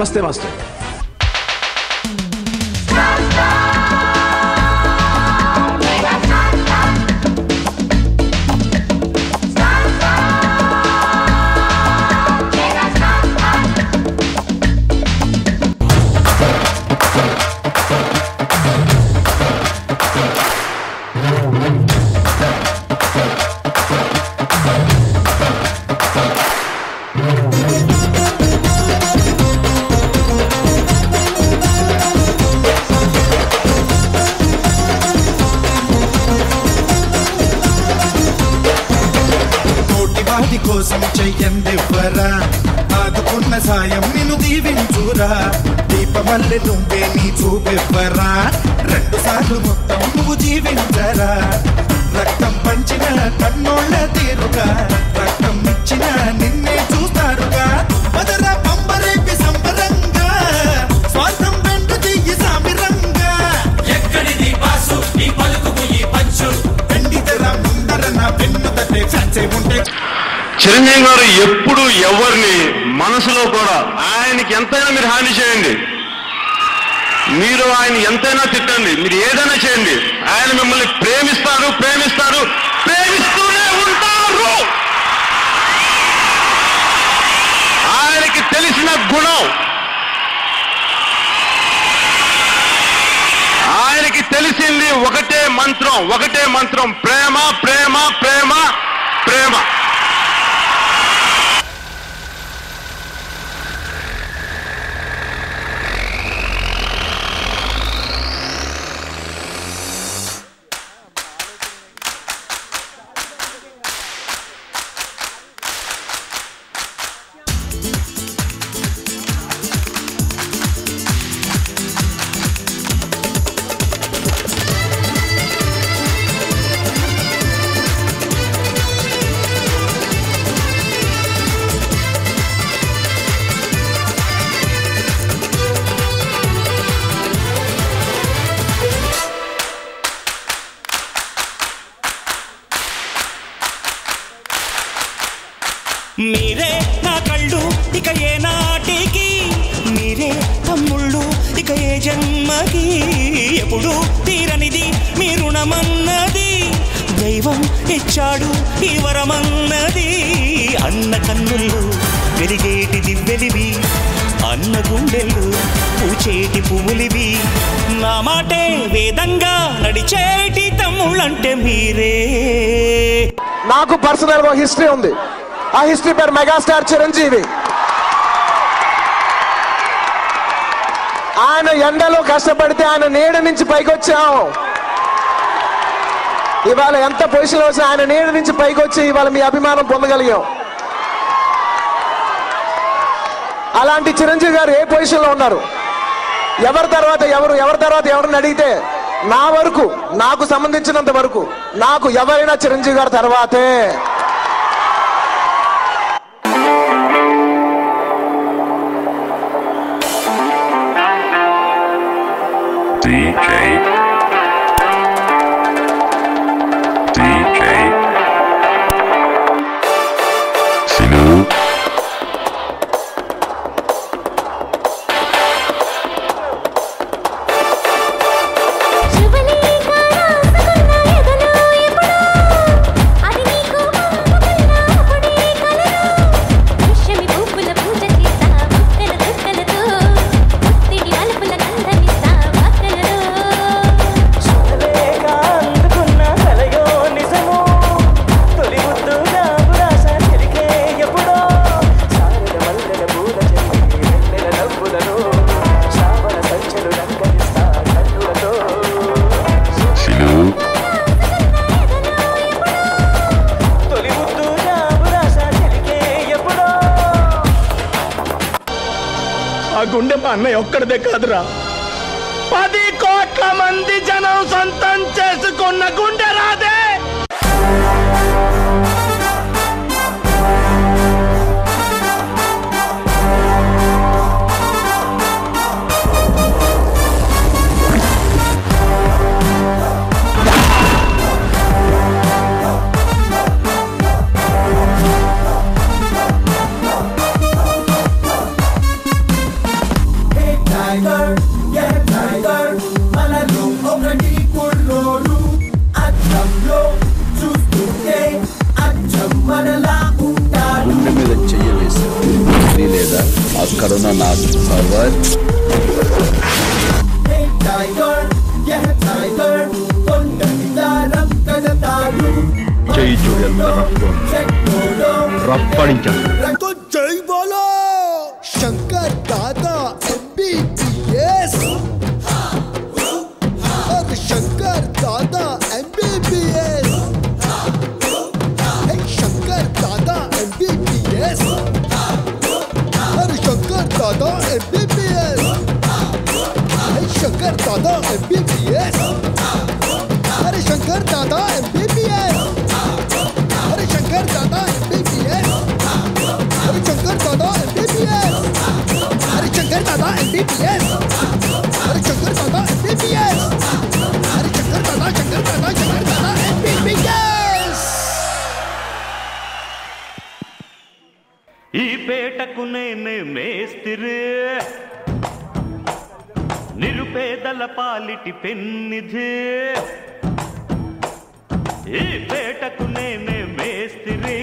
నమస్తే మాస్టర్. కోసం చెయ్యందివ్వరా, ఆదుకున్న సాయం నిన్ను దీవించురా, దీపమల్లె నువ్వే నీ చూపివ్వరా, 2 సార్లు మొత్తం నువ్వు జీవించరా, రక్తం పంచిన కన్నోళ్ళ తీరుగా, రక్తం ఇచ్చిన నిన్నే చూస్తారుగా, మదర పంబరేపి సంబరంగా, స్వార్థం వెంట చెయ్యి సామిరంగా, ఎక్కడిది బాసు నీ పలుకుకు ఈ పంచు, వెండితెర ముందర నా వెన్ను తట్టే చచ్చే ఉంటే. చిరంజీవి గారు ఎప్పుడు ఎవరిని మనసులో కూడా ఆయనకి ఎంతైనా మీరు హాని చేయండి, మీరు ఆయన ఎంతైనా తిట్టండి, మీరు ఏదైనా చేయండి, ఆయన మిమ్మల్ని ప్రేమిస్తారు ప్రేమిస్తారు ప్రేమిస్తూనే ఉంటారు. ఆయనకి తెలిసిన గుణం, ఆయనకి తెలిసింది ఒకటే మంత్రం, ప్రేమ ప్రేమ ప్రేమ ప్రేమ. మీరే నా కళ్ళు ఇక ఏ నాటికి, మీరే తమ్ముళ్ళు ఇక ఏ జన్మకి, ఎప్పుడు తీరనిది మీ రుణమన్నది, దైవం ఇచ్చాడు ఈ వరమన్నది, అన్న కన్నుల్లో వెలిగేటి దివ్వెలివి, అన్న గుండెళ్ళు పూచేటి పువ్వులివి, నా మాటే వేదంగా నడిచేటి తమ్ముళ్ళంటే మీరే. నాకు పర్సనల్ గా హిస్టరీ ఉంది. ఆ హిస్టరీ పేరు మెగాస్టార్ చిరంజీవి. ఆయన ఎండలో కష్టపడితే ఆయన నీడ నుంచి పైకి వచ్చాం. ఇవాళ ఎంత పొజిషన్ వచ్చినా ఆయన నీడ నుంచి పైకి వచ్చి ఇవాళ మీ అభిమానం పొందగలిగాం. అలాంటి చిరంజీవి గారు ఏ పొజిషన్ లో ఉన్నారు, ఎవరి తర్వాత ఎవరిని అడిగితే నా వరకు, నాకు సంబంధించినంత వరకు నాకు ఎవరైనా చిరంజీవి గారి తర్వాతే. ఆ గుండె మా అన్నయ్య ఒక్కడిదే కాదురా, 10 కోట్ల మంది జనం సొంతం చేసుకున్న గుండె రాదే. టైగర్ టైగర్ మనలో ఒకటి కుర్రోడు అద్దంలో చూస్తుంటే అచ్చం మనలా ఉంటాడు. గుండె మీద చెయ్యవేసి లేదా అక్కడున్న నాకు సర్వర్ టైగర్ టైగర్ కొండని దారం కడతాడు. చెయ్యి చూడు ఎంత రప్పడించాడు. జై బోలో శంకర్ దాదా MBBS అరే శంకర్ దాదా MBBS శంకర్ దాదా MBBS అరే శంకర్ దాదా MBBS శంకర్ దాదా MBBS అరే శంకర్ దాదా MBBS అరే శంకర్ దాదా MBBS అరే శంకర్ దాదా MBBS అరే శంకర్ దాదా MBBS అరే శంకర్ దాదా MBBS అరే శంకర్ దాదా MBBS. ఈ పేటకు నేనే మేస్తిరి నిరుపేదల పాలిటి పెన్నిధి. ఈ పేటకు నేనే మేస్తిరి